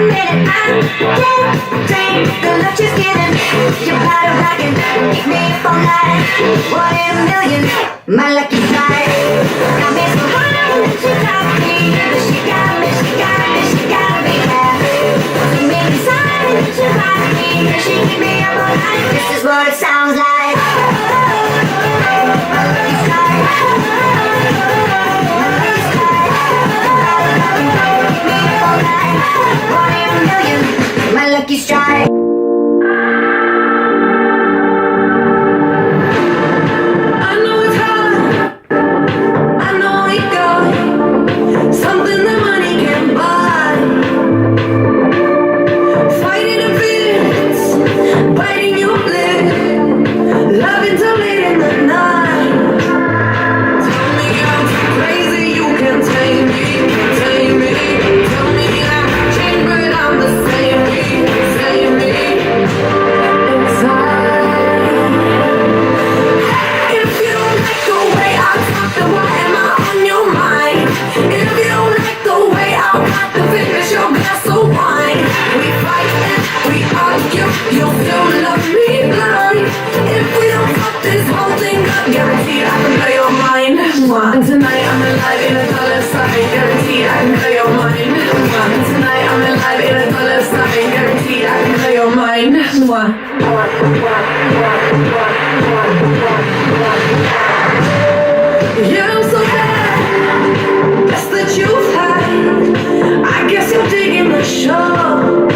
minute, I can't take the look she's giving. Your body rocking, keep me up all night. 1 in a million, my lucky strike. Got me so high that she got me, but she got me, she got me, she got me, yeah. She made me sign that she got me, and she keep me up all night. This is what it sounds like. My lucky strike. My lucky strike. Keep me up all night. 1 in a million, my lucky strike. And tonight I'm alive in a dollar sign, guaranteed I can blow your mind. And tonight I'm alive in a dollar sign, guaranteed I can blow your mind. Yeah, I'm so bad, best that you've had. I guess you're digging the show.